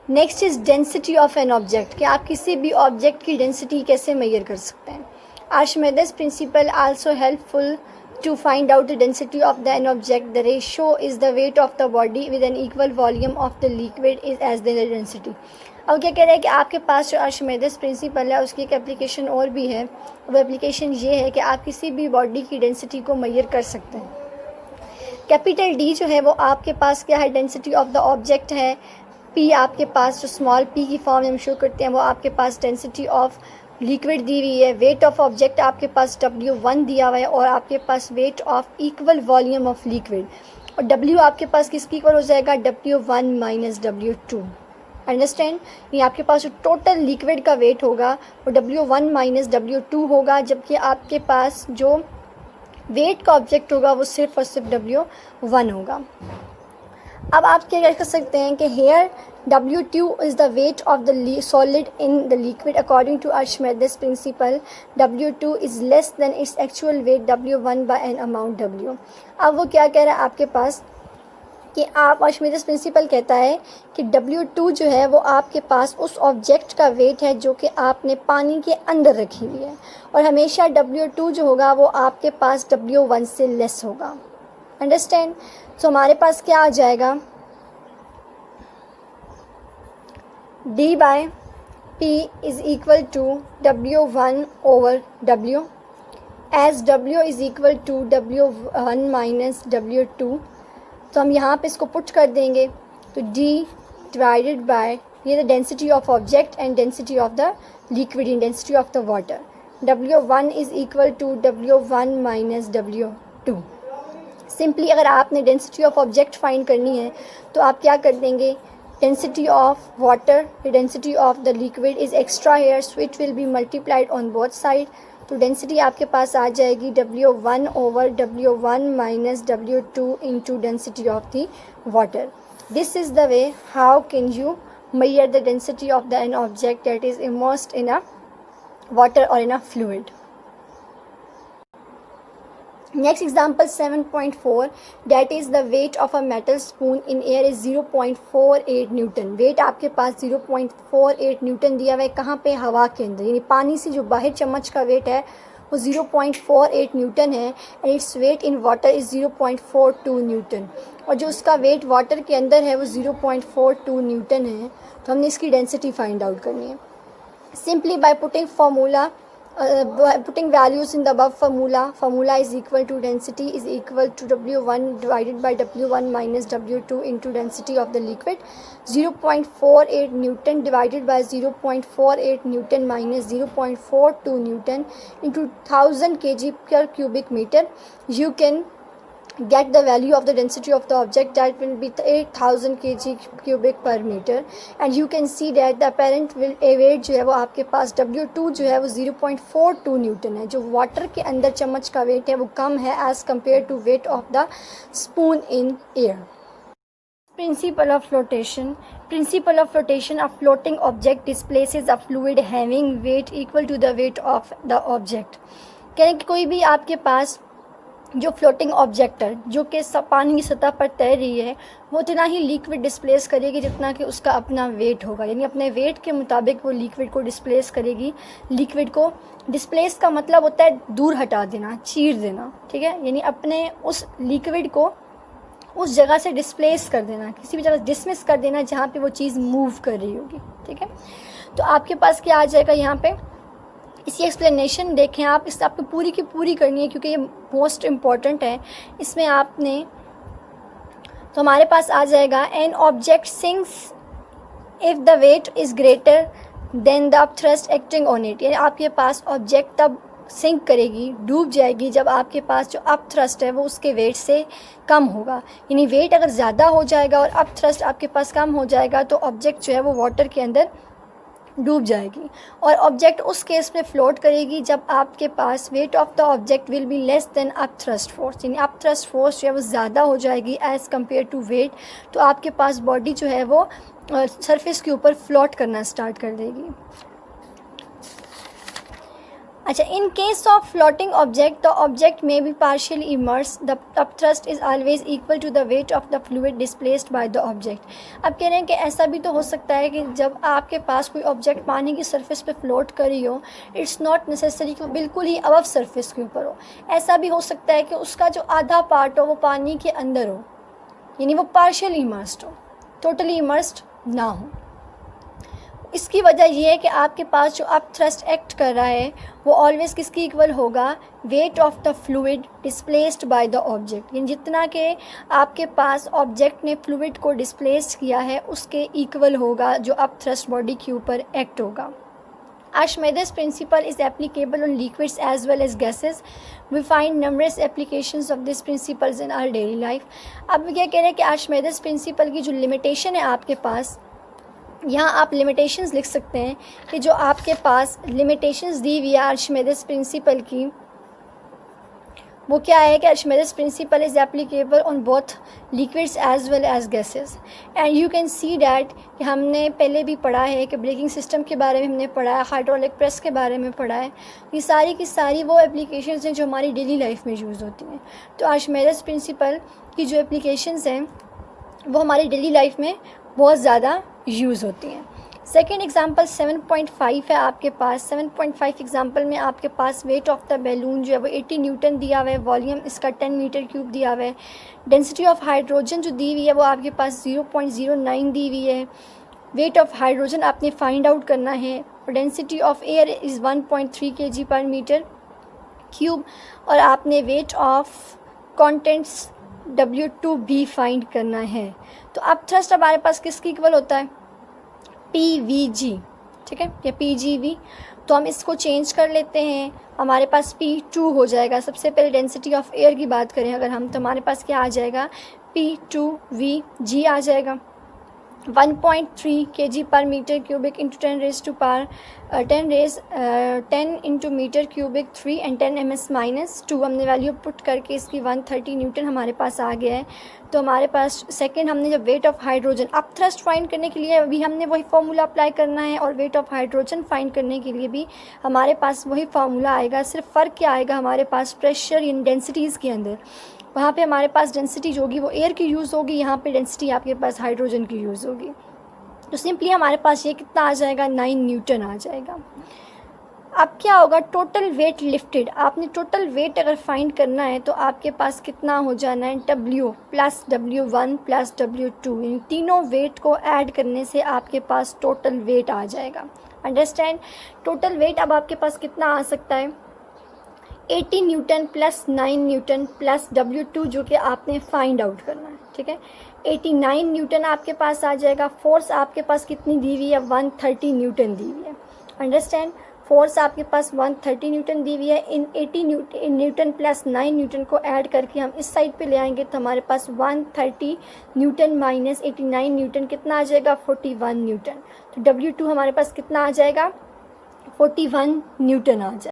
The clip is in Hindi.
Next is density of an object, कि आप किसी भी ऑब्जेक्ट की डेंसिटी कैसे मेजर कर सकते हैं। Archimedes principle also helpful to find out the density of an object. The ratio is the weight of the body with an equal volume of the liquid is as the density. अब क्या कह रहे हैं कि आपके पास जो आर्शिमेडस प्रिंसिपल है उसकी एक एप्लीकेशन और भी है। वो एप्लीकेशन ये है कि आप किसी भी बॉडी की डेंसिटी को मेजर कर सकते हैं। कैपिटल डी जो है वो आपके पास क्या है, डेंसिटी ऑफ द ऑब्जेक्ट है। पी आपके पास जो स्मॉल पी की फॉर्म हम शो करते हैं वो आपके पास डेंसिटी ऑफ लिक्विड दी हुई है। वेट ऑफ ऑब्जेक्ट आपके पास W1 दिया हुआ है और आपके पास weight of equal volume of liquid, और W आपके पास किसकी इक्वल हो जाएगा, W1 माइनस W2। अंडरस्टैंड, ये आपके पास जो टोटल लिक्विड का वेट होगा वो W1 माइनस W2 होगा, जबकि आपके पास जो वेट का ऑब्जेक्ट होगा वो सिर्फ और सिर्फ W1 होगा। अब आप क्या कर सकते हैं कि hair W2 is the weight of the solid in the liquid according to Archimedes principle. W2 is less than its actual weight W1 by an amount W। अब वो क्या कह रहा है आपके पास कि आप आर्शिमेडस प्रिंसिपल कहता है कि W2 जो है वो आपके पास उस ऑब्जेक्ट का वेट है जो कि आपने पानी के अंदर रखी हुई है, और हमेशा W2 जो होगा वो आपके पास W1 से लेस होगा। अंडरस्टैंड, तो हमारे पास क्या आ जाएगा, D by P is equal to W1 over W, as W is equal to W1 minus W2। तो हम यहाँ पे इसको पुट कर देंगे, तो D divided by ये the density of object and density of the liquid in density of the water. W1 is equal to W1 minus W2। Simply अगर आपने डेंसिटी ऑफ ऑब्जेक्ट फाइंड करनी है तो आप क्या कर देंगे, density of water, the density of the liquid is extra here, so it will be multiplied on both side। तो डेंसिटी आपके पास आ जाएगी W1 over W1 minus W2 into density of the water। This is the way how can you measure the density of an object that is immersed in a water or in a fluid। Next example 7.4, that is the weight of a metal spoon in air is 0.48 newton. Weight आपके पास 0.48 न्यूटन दिया हुआ है, कहाँ पे, हवा के अंदर, यानी पानी से जो बाहर चम्मच का वेट है वो 0.48 न्यूटन है, and its weight in water is 0.42 Newton, और जो उसका वेट वाटर के अंदर है वो 0.42 न्यूटन है। तो हमने इसकी डेंसिटी फाइंड आउट करनी है simply by putting formula putting values in the above formula is equal to density is equal to W1 divided by W1 minus W2 into density of the liquid। 0.48 Newton divided by 0.48 Newton minus 0.42 Newton into 1000 kg per cubic meter। You can get the value of the density of the object, that will be 8000 kg cubic per meter, and you can see that the apparent weight जो है वो आपके पास W2 जो है वो 0.42 न्यूटन है। जो वाटर के अंदर चम्मच का वेट है वो कम है as compare to weight of the spoon in air. Principle of flotation, a floating object displaces a fluid having weight equal to the weight of the object। कह रहे हैं कि कोई भी आपके पास जो फ्लोटिंग ऑब्जेक्ट है जो कि पानी की सतह पर तैर रही है वो उतना ही लिक्विड डिस्प्लेस करेगी जितना कि उसका अपना वेट होगा, यानी अपने वेट के मुताबिक वो लिक्विड को डिस्प्लेस करेगी। लिक्विड को डिस्प्लेस का मतलब होता है दूर हटा देना, चीर देना, ठीक है, यानी अपने उस लिक्विड को उस जगह से डिस्प्लेस कर देना, किसी भी जगह डिसमिस कर देना जहाँ पे वो चीज़ मूव कर रही होगी, ठीक है। तो आपके पास क्या आ जाएगा यहाँ पे, इसकी एक्सप्लेनेशन देखें आप, इस आपको पूरी की पूरी करनी है क्योंकि ये मोस्ट इम्पॉर्टेंट है इसमें आपने। तो हमारे पास आ जाएगा an object sinks if the weight is greater than the upthrust acting on it, यानी आपके पास ऑब्जेक्ट तब सिंक करेगी, डूब जाएगी जब आपके पास जो अपथ्रस्ट है वो उसके वेट से कम होगा। यानी वेट अगर ज़्यादा हो जाएगा और अपथ्रस्ट आपके पास कम हो जाएगा तो ऑब्जेक्ट जो है वो वाटर के अंदर डूब जाएगी, और ऑब्जेक्ट उस केस में फ्लोट करेगी जब आपके पास weight of the object will be less than upthrust force, यानी अपथ्रस्ट फोर्स जो है वो ज़्यादा हो जाएगी एज़ कम्पेयर टू वेट। तो आपके पास बॉडी जो है वो सरफेस के ऊपर फ्लोट करना स्टार्ट कर देगी। अच्छा, in case of floating object the object may be partially immerse, the upthrust is always equal to the weight of the fluid displaced by the object. अब कह रहे हैं कि ऐसा भी तो हो सकता है कि जब आपके पास कोई ऑब्जेक्ट पानी की सरफेस पे फ्लोट करी हो, इट्स नॉट नेसेसरी कि वो बिल्कुल ही अबव सरफेस के ऊपर हो। ऐसा भी हो सकता है कि उसका जो आधा पार्ट हो वो पानी के अंदर हो, यानी वो पार्शियली इमर्स्ड हो, टोटली इमर्स्ड ना हो। इसकी वजह यह है कि आपके पास जो अपथ्रस्ट एक्ट कर रहा है वो ऑलवेज किसकी इक्वल होगा, wait of the fluid displaced by the object, यानी जितना के आपके पास ऑब्जेक्ट ने फ्लूइड को डिस्प्लेस किया है उसके इक्वल होगा जो अपथ्रस्ट बॉडी के ऊपर एक्ट होगा। Archimedes principle is applicable on liquids as well as gases. We find numerous applications of this principles in our daily life. अब क्या कह रहे हैं कि Archimedes principle की जो लिमिटेशन है आपके पास, यहाँ आप लिमिटेशंस लिख सकते हैं कि जो आपके पास लिमिटेशंस दी हुई है आर्चिमेडेस प्रिंसिपल की, वो क्या है कि Archimedes principle is applicable on both liquids as well as gases. And you can see that कि हमने पहले भी पढ़ा है कि ब्रेकिंग सिस्टम के बारे में हमने पढ़ा है, हाइड्रोलिक प्रेस के बारे में पढ़ा है। ये सारी की सारी वो एप्लीकेशंस हैं जो हमारी डेली लाइफ में यूज़ होती हैं। तो आर्चिमेडेस प्रिंसिपल की जो एप्लीकेशंस हैं वो हमारी डेली लाइफ में बहुत ज़्यादा यूज़ होती हैं। सेकेंड एग्जाम्पल 7.5 है आपके पास। 7.5 एग्जाम्पल में आपके पास वेट ऑफ द बैलून जो है वो 80 न्यूटन दिया हुआ है, वॉल्यूम इसका 10 मीटर क्यूब दिया हुआ है, डेंसिटी ऑफ हाइड्रोजन जो दी हुई है वो आपके पास 0.09 दी हुई है, वेट ऑफ हाइड्रोजन आपने फाइंड आउट करना है, और density of air is 1.3 kg per metre cube, और आपने वेट ऑफ कॉन्टेंट्स W2 भी फाइंड करना है। तो अब थ्रस्ट हमारे पास किसकी इक्वल होता है, PVG, ठीक है, या PGV। तो हम इसको चेंज कर लेते हैं, हमारे पास P2 हो जाएगा। सबसे पहले डेंसिटी ऑफ एयर की बात करें अगर हम, तो हमारे पास क्या आ जाएगा, P2VG आ जाएगा। 1.3 kg per metre cubic into 10 raise to power 10 into metre cubic 3 and 10 ms-2 हमने वैल्यू पुट करके इसकी 130 न्यूटन हमारे पास आ गया है। तो हमारे पास सेकंड हमने जब वेट ऑफ हाइड्रोजन, अब थ्रस्ट फाइंड करने के लिए अभी हमने वही फार्मूला अप्लाई करना है, और वेट ऑफ हाइड्रोजन फाइंड करने के लिए भी हमारे पास वही फार्मूला आएगा। सिर्फ फ़र्क क्या आएगा, हमारे पास प्रेशर इन डेंसिटीज़ के अंदर, वहाँ पे हमारे पास डेंसिटी जो होगी वो एयर की यूज़ होगी, यहाँ पे डेंसिटी आपके पास हाइड्रोजन की यूज़ होगी। तो सिंपली हमारे पास ये कितना आ जाएगा, 9 न्यूटन आ जाएगा। अब क्या होगा, टोटल वेट लिफ्टेड, आपने टोटल वेट अगर फाइंड करना है तो आपके पास कितना हो जाना है, W plus W1 plus W2, इन तीनों वेट को ऐड करने से आपके पास टोटल वेट आ जाएगा। अंडरस्टैंड, टोटल वेट अब आपके पास कितना आ सकता है, 80 Newton plus 9 Newton plus W2 जो कि आपने फाइंड आउट करना है, ठीक है। 89 न्यूटन आपके पास आ जाएगा। फोर्स आपके पास कितनी दी हुई है, 130 न्यूटन दी हुई है। अंडरस्टैंड, फोर्स आपके पास 130 न्यूटन दी हुई है। इन 80 न्यूटन प्लस 9 न्यूटन को ऐड करके हम इस साइड पे ले आएंगे तो हमारे पास 130 न्यूटन माइनस 89 न्यूटन कितना आ जाएगा, 41 न्यूटन। तो W2 हमारे पास कितना आ जाएगा, 41 न्यूटन आ जाएगा।